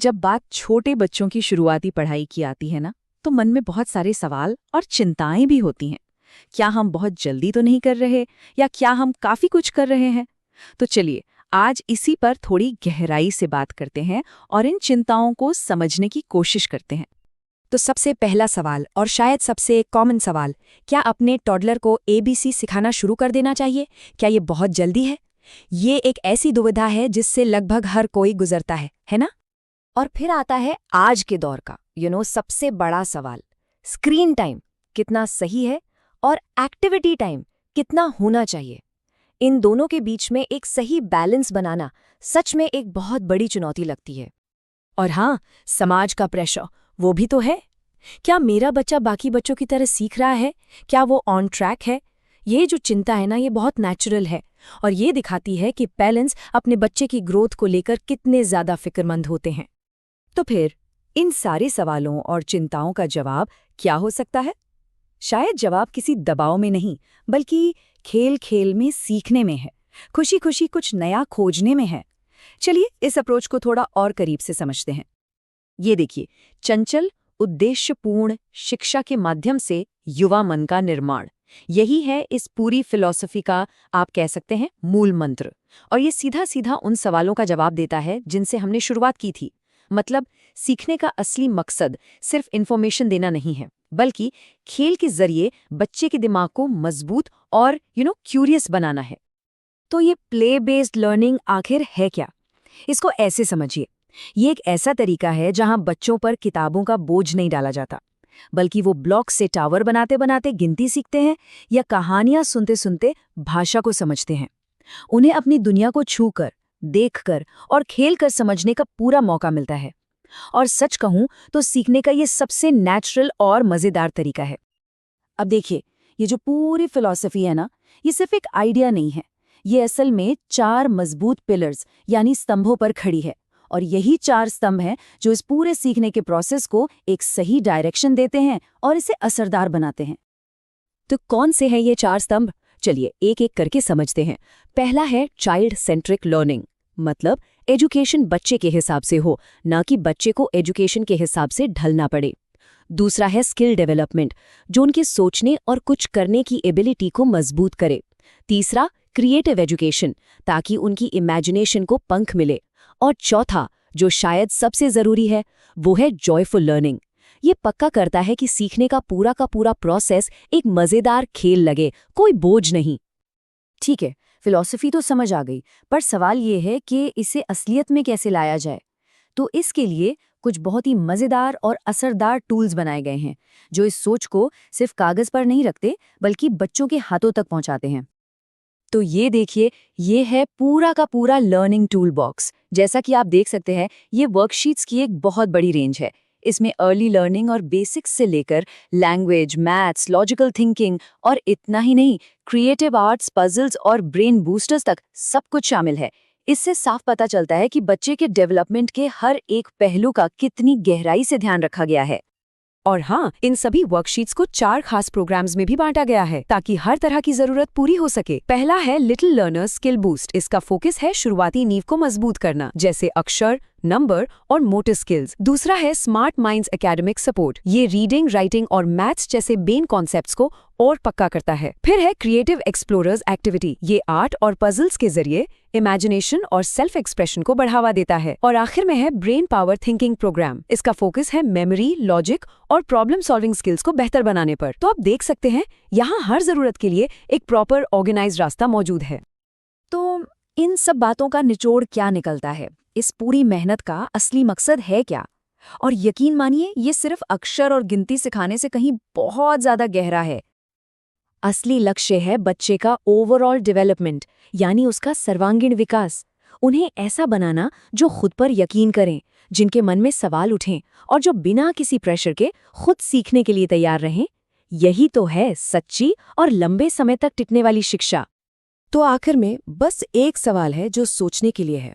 जब बात छोटे बच्चों की शुरुआती पढ़ाई की आती है ना, तो मन में बहुत सारे सवाल और चिंताएं भी होती हैं। क्या हम बहुत जल्दी तो नहीं कर रहे, या क्या हम काफी कुछ कर रहे हैं? तो चलिए, आज इसी पर थोड़ी गहराई से बात करते हैं और इन चिंताओं को समझने की कोशिश करते हैं। तो सबसे पहला सवाल, और शायद सबसे कॉमन सवाल, क्या अपने टॉडलर को एबीसी सिखाना शुरू कर देना चाहिए? क्या ये बहुत जल्दी है? ये एक ऐसी दुविधा है जिससे लगभग हर कोई गुजरता है ना? और फिर आता है आज के दौर का सबसे बड़ा सवाल, स्क्रीन टाइम कितना सही है और एक्टिविटी टाइम कितना होना चाहिए। इन दोनों के बीच में एक सही बैलेंस बनाना सच में एक बहुत बड़ी चुनौती लगती है। और हाँ, समाज का प्रेशर वो भी तो है। क्या मेरा बच्चा बाकी बच्चों की तरह सीख रहा है? क्या वो ऑन ट्रैक है? ये जो चिंता है ना, ये बहुत नेचुरल है और ये दिखाती है कि पेरेंट्स अपने बच्चे की ग्रोथ को लेकर कितने ज्यादा फिक्रमंद होते हैं। तो फिर इन सारे सवालों और चिंताओं का जवाब क्या हो सकता है? शायद जवाब किसी दबाव में नहीं, बल्कि खेल खेल में सीखने में है, खुशी खुशी कुछ नया खोजने में है। चलिए इस अप्रोच को थोड़ा और करीब से समझते हैं। ये देखिए, चंचल उद्देश्यपूर्ण शिक्षा के माध्यम से युवा मन का निर्माण, यही है इस पूरी फिलॉसफी का, आप कह सकते हैं, मूल मंत्र। और ये सीधा सीधा उन सवालों का जवाब देता है जिनसे हमने शुरुआत की थी। मतलब सीखने का असली मकसद सिर्फ इन्फॉर्मेशन देना नहीं है, बल्कि खेल के जरिए बच्चे के दिमाग को मजबूत और क्यूरियस बनाना है। तो ये प्ले बेस्ड लर्निंग आखिर है क्या? इसको ऐसे समझिए, ये एक ऐसा तरीका है जहां बच्चों पर किताबों का बोझ नहीं डाला जाता, बल्कि वो ब्लॉक से टावर बनाते बनाते गिनती सीखते हैं या कहानियां सुनते सुनते भाषा को समझते हैं। उन्हें अपनी दुनिया को छूकर, देखकर और खेलकर समझने का पूरा मौका मिलता है। और सच कहूं तो सीखने का ये सबसे नेचुरल और मजेदार तरीका है। अब देखिए, ये जो पूरी फिलॉसफी है ना, ये सिर्फ एक आइडिया नहीं है। ये असल में 4 मजबूत पिलर्स यानी स्तंभों पर खड़ी है। और यही 4 स्तंभ हैं जो इस पूरे सीखने के प्रोसेस को एक सही डायरेक्शन देते हैं और इसे असरदार बनाते हैं। तो कौन से हैं ये 4 स्तंभ? चलिए एक एक करके समझते हैं। पहला है चाइल्ड सेंट्रिक लर्निंग, मतलब एजुकेशन बच्चे के हिसाब से हो, ना कि बच्चे को एजुकेशन के हिसाब से ढलना पड़े। दूसरा है स्किल डेवलपमेंट, जो उनके सोचने और कुछ करने की एबिलिटी को मजबूत करे। तीसरा क्रिएटिव एजुकेशन, ताकि उनकी इमेजिनेशन को पंख मिले। और चौथा, जो शायद सबसे जरूरी है, वो है जॉयफुल लर्निंग। ये पक्का करता है कि सीखने का पूरा प्रोसेस एक मजेदार खेल लगे, कोई बोझ नहीं। ठीक है, फिलॉसफी तो समझ आ गई, पर सवाल ये है कि इसे असलियत में कैसे लाया जाए। तो इसके लिए कुछ बहुत ही मजेदार और असरदार टूल्स बनाए गए हैं, जो इस सोच को सिर्फ कागज पर नहीं रखते, बल्कि बच्चों के हाथों तक पहुंचाते हैं। तो ये देखिए, ये है पूरा का पूरा लर्निंग टूल बॉक्स। जैसा कि आप देख सकते हैं, ये वर्कशीट्स की एक बहुत बड़ी रेंज है। इसमें अर्ली लर्निंग और बेसिक्स से लेकर लैंग्वेज, मैथ्स, लॉजिकल थिंकिंग और इतना ही नहीं, क्रिएटिव आर्ट्स, पजल्स और ब्रेन बूस्टर्स तक सब कुछ शामिल है। इससे साफ पता चलता है कि बच्चे के डेवलपमेंट के हर एक पहलू का कितनी गहराई से ध्यान रखा गया है। और हाँ, इन सभी वर्कशीट्स को 4 खास प्रोग्राम्स में भी बांटा गया है, ताकि हर तरह की जरूरत पूरी हो सके। पहला है लिटिल लर्नर स्किल बूस्ट। इसका फोकस है शुरुआती नींव को मजबूत करना, जैसे अक्षर, नंबर और मोटर स्किल्स। दूसरा है स्मार्ट माइंड्स एकेडमिक सपोर्ट। ये रीडिंग, राइटिंग और मैथ्स जैसे मेन कॉन्सेप्ट्स को और पक्का करता है। फिर है क्रिएटिव एक्सप्लोरर्स एक्टिविटी। ये आर्ट और पजल्स के जरिए इमेजिनेशन और सेल्फ एक्सप्रेशन को बढ़ावा देता है। और आखिर में है ब्रेन पावर थिंकिंग प्रोग्राम। इसका फोकस है मेमोरी, लॉजिक और प्रॉब्लम सॉल्विंग स्किल्स को बेहतर बनाने पर। तो आप देख सकते हैं, यहाँ हर जरूरत के लिए एक प्रॉपर ऑर्गेनाइज्ड रास्ता मौजूद है। तो इन सब बातों का निचोड़ क्या निकलता है? इस पूरी मेहनत का असली मकसद है क्या? और यकीन मानिए, ये सिर्फ अक्षर और गिनती सिखाने से कहीं बहुत ज्यादा गहरा है। असली लक्ष्य है बच्चे का ओवरऑल डेवलपमेंट, यानी उसका सर्वांगीण विकास। उन्हें ऐसा बनाना जो खुद पर यकीन करें, जिनके मन में सवाल उठें और जो बिना किसी प्रेशर के खुद सीखने के लिए तैयार रहें। यही तो है सच्ची और लंबे समय तक टिकने वाली शिक्षा। तो आखिर में बस एक सवाल है जो सोचने के लिए है।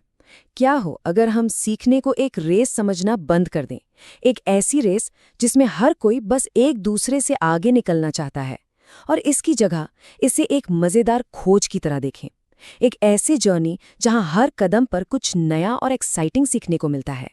क्या हो अगर हम सीखने को एक रेस समझना बंद कर दें? एक ऐसी रेस जिसमें हर कोई बस एक दूसरे से आगे निकलना चाहता है, और इसकी जगह इसे एक मजेदार खोज की तरह देखें। एक ऐसी जर्नी जहां हर कदम पर कुछ नया और एक्साइटिंग सीखने को मिलता है।